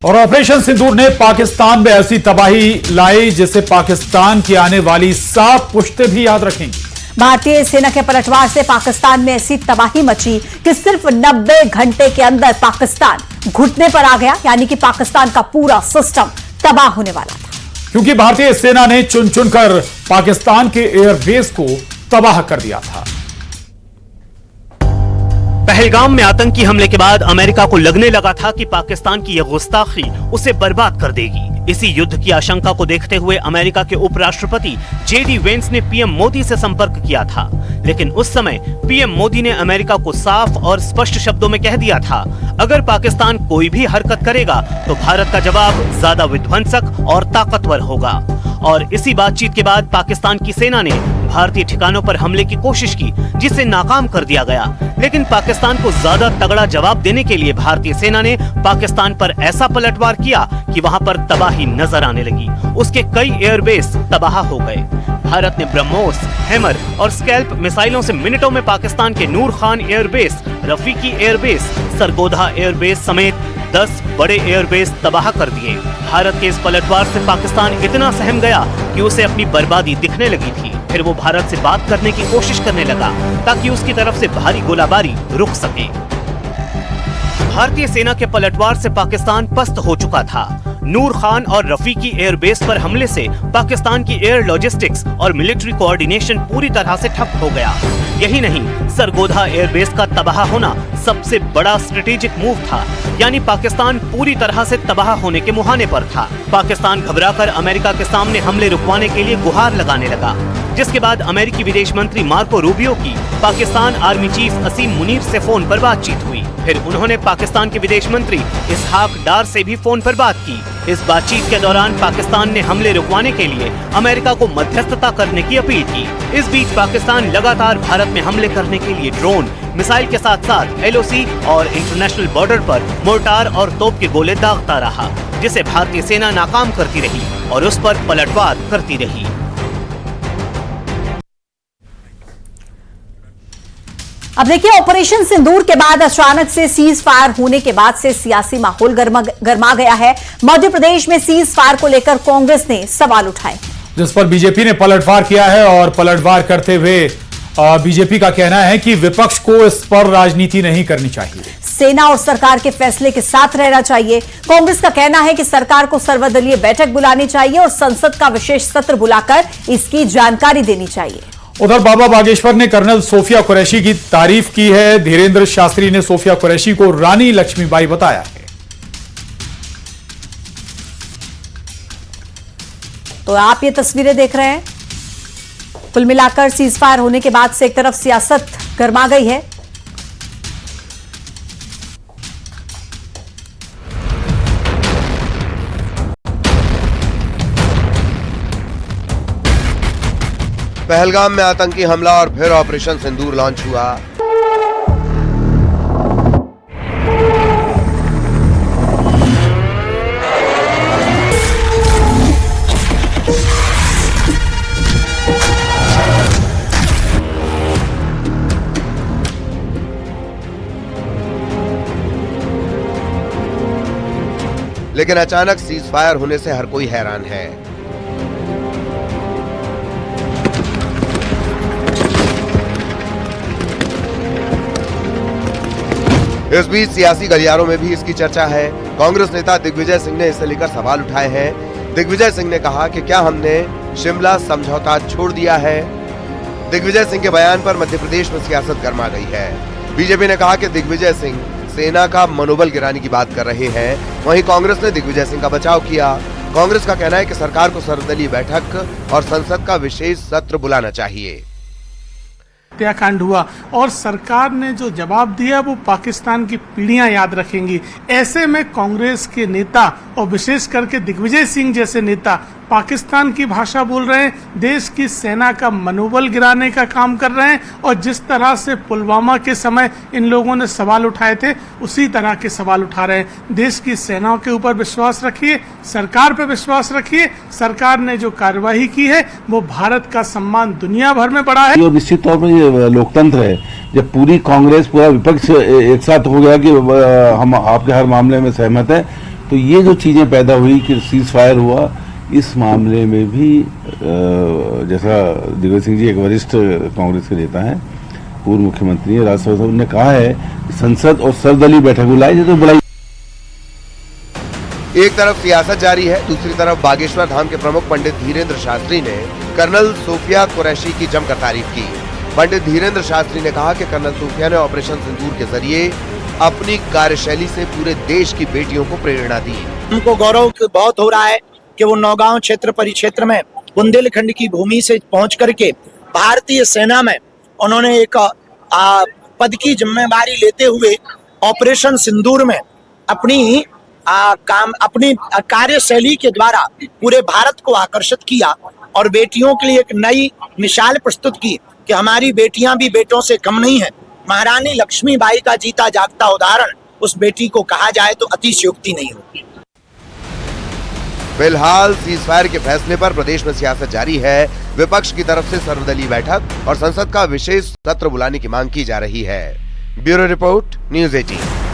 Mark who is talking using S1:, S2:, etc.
S1: और ऑपरेशन सिंदूर ने पाकिस्तान में ऐसी तबाही लाई जिसे पाकिस्तान की आने वाली साफ पुश्तें भी याद रखेंगी।
S2: भारतीय सेना के पलटवार से पाकिस्तान में ऐसी तबाही मची कि सिर्फ 90 घंटे के अंदर पाकिस्तान घुटने पर आ गया, यानी कि पाकिस्तान का पूरा सिस्टम तबाह होने वाला था,
S1: क्योंकि भारतीय सेना ने चुन चुनकर पाकिस्तान के एयरबेस को तबाह कर दिया था।
S3: पहलगाम में आतंकी हमले के बाद अमेरिका को लगने लगा था कि पाकिस्तान की यह गुस्ताखी उसे बर्बाद कर देगी। इसी युद्ध की आशंका को देखते हुए अमेरिका के उपराष्ट्रपति जेडी वेंस ने पीएम मोदी से संपर्क किया था, लेकिन उस समय पीएम मोदी ने अमेरिका को साफ और स्पष्ट शब्दों में कह दिया था, अगर पाकिस्तान कोई भी हरकत करेगा तो भारत का जवाब ज्यादा विध्वंसक और ताकतवर होगा। और इसी बातचीत के बाद पाकिस्तान की सेना ने भारतीय ठिकानों पर हमले की कोशिश की, जिसे नाकाम कर दिया गया। लेकिन पाकिस्तान को ज्यादा तगड़ा जवाब देने के लिए भारतीय सेना ने पाकिस्तान पर ऐसा पलटवार किया कि वहां पर तबाही नजर आने लगी। उसके कई एयरबेस तबाह हो गए। भारत ने ब्रह्मोस, हैमर और स्कैल्प मिसाइलों से मिनटों में पाकिस्तान के Noor Khan airbase, Rafiqui airbase, Sargodha airbase समेत 10 बड़े एयरबेस तबाह कर दिए। भारत के इस पलटवार से पाकिस्तान इतना सहम गया कि उसे अपनी बर्बादी दिखने लगी थी। फिर वो भारत से बात करने की कोशिश करने लगा ताकि उसकी तरफ से भारी गोलाबारी रुक सके। भारतीय सेना के पलटवार से पाकिस्तान पस्त हो चुका था। नूर खान और रफीकी एयरबेस पर हमले से पाकिस्तान की एयर लॉजिस्टिक्स और मिलिट्री कोऑर्डिनेशन पूरी तरह से ठप हो गया। यही नहीं, सरगोधा एयरबेस का तबाह होना सबसे बड़ा स्ट्रेटेजिक मूव था, यानी पाकिस्तान पूरी तरह से तबाह होने के मुहाने पर था। पाकिस्तान घबराकर अमेरिका के सामने हमले रुकवाने के लिए गुहार लगाने लगा, जिसके बाद अमेरिकी विदेश मंत्री मार्को रूबियो की पाकिस्तान आर्मी चीफ असीम मुनीर से फोन पर बातचीत हुई। फिर उन्होंने पाकिस्तान के विदेश मंत्री इसहाक डार से भी फोन पर बात की। इस बातचीत के दौरान पाकिस्तान ने हमले रुकवाने के लिए अमेरिका को मध्यस्थता करने की अपील की। इस बीच पाकिस्तान लगातार भारत में हमले करने के लिए ड्रोन, मिसाइल के साथ साथ एलओसी और इंटरनेशनल बॉर्डर पर मोर्टार और तोप के गोले दागता रहा, जिसे भारतीय सेना नाकाम करती रही और उस पर पलटवार करती रही।
S2: अब देखिए, ऑपरेशन सिंदूर के बाद अचानक से सीज फायर होने के बाद से सियासी माहौल गर्मा गया है। मध्य प्रदेश में सीज फायर को लेकर कांग्रेस ने सवाल उठाए,
S1: जिस पर बीजेपी ने पलटवार किया है। और पलटवार करते हुए बीजेपी का कहना है कि विपक्ष को इस पर राजनीति नहीं करनी चाहिए,
S2: सेना और सरकार के फैसले के साथ रहना चाहिए। कांग्रेस का कहना है कि सरकार को सर्वदलीय बैठक बुलानी चाहिए और संसद का विशेष सत्र बुलाकर इसकी जानकारी देनी चाहिए।
S1: उधर बाबा बागेश्वर ने कर्नल सोफिया कुरैशी की तारीफ की है। धीरेन्द्र शास्त्री ने सोफिया कुरैशी को रानी लक्ष्मीबाई बताया है।
S2: तो आप ये तस्वीरें देख रहे हैं। कुल मिलाकर सीज फायर होने के बाद से एक तरफ सियासत गर्मा गई है।
S4: पहलगाम में आतंकी हमला और फिर ऑपरेशन सिंदूर लॉन्च हुआ। लेकिन अचानक सीज फायर होने से हर कोई हैरान है। इस बीच सियासी गलियारों में भी इसकी चर्चा है। कांग्रेस नेता दिग्विजय सिंह ने इसे लेकर सवाल उठाए हैं। दिग्विजय सिंह ने कहा कि क्या हमने शिमला समझौता छोड़ दिया है। दिग्विजय सिंह के बयान पर मध्य प्रदेश में सियासत गर्मा गई है। बीजेपी ने कहा कि दिग्विजय सिंह सेना का मनोबल गिराने की बात कर रहे हैं। वहीं कांग्रेस ने दिग्विजय सिंह का बचाव किया। कांग्रेस का कहना है कि सरकार को सर्वदलीय बैठक और संसद का विशेष सत्र बुलाना चाहिए।
S5: हत्याकांड हुआ और सरकार ने जो जवाब दिया वो पाकिस्तान की पीढ़ियां याद रखेंगी। ऐसे में कांग्रेस के नेता और विशेष करके दिग्विजय सिंह जैसे नेता पाकिस्तान की भाषा बोल रहे हैं, देश की सेना का मनोबल गिराने का काम कर रहे हैं। और जिस तरह से पुलवामा के समय इन लोगों ने सवाल उठाए थे, उसी तरह के सवाल उठा रहे हैं। देश की सेनाओं के ऊपर विश्वास रखिए, सरकार पर विश्वास रखिए। सरकार ने जो कार्रवाई की है वो भारत का सम्मान दुनिया भर में बढ़ा है।
S6: और निश्चित तौर पर ये लोकतंत्र है, जब पूरी कांग्रेस पूरा विपक्ष एक साथ हो गया कि हम आपके हर मामले में सहमत है, तो ये जो चीज़ें पैदा हुई कि सीज फायर हुआ, इस मामले में भी जैसा दिग्विजय सिंह जी एक वरिष्ठ कांग्रेस के नेता हैं, पूर्व मुख्यमंत्री है, राज्यसभा उन्होंने कहा है कि संसद और सर्वदलीय बैठक बुलाई तो बुलाई।
S4: एक तरफ सियासत जारी है, दूसरी तरफ बागेश्वर धाम के प्रमुख पंडित धीरेन्द्र शास्त्री ने कर्नल सूफिया कुरैशी की जमकर तारीफ की। पंडित धीरेन्द्र शास्त्री ने कहा कि कर्नल सूफिया ने ऑपरेशन सिंदूर के जरिए अपनी कार्यशैली से पूरे देश की बेटियों को प्रेरणा दी।
S7: हमको गौरव बहुत हो रहा है कि वो नौगांव क्षेत्र परिक्षेत्र में बुंदेलखंड की भूमि से पहुंच करके भारतीय सेना में उन्होंने एक पद की जिम्मेदारी लेते हुए ऑपरेशन सिंदूर में अपनी अपनी कार्यशैली के द्वारा पूरे भारत को आकर्षित किया और बेटियों के लिए एक नई मिसाल प्रस्तुत की कि हमारी बेटियां भी बेटों से कम नहीं है। महारानी लक्ष्मीबाई का जीता जागता उदाहरण उस बेटी को कहा जाए तो अतिशयोक्ति नहीं होगी।
S4: फिलहाल सीज फायर के फैसले पर प्रदेश में सियासत जारी है। विपक्ष की तरफ से सर्वदलीय बैठक और संसद का विशेष सत्र बुलाने की मांग की जा रही है। Bureau report, news 18।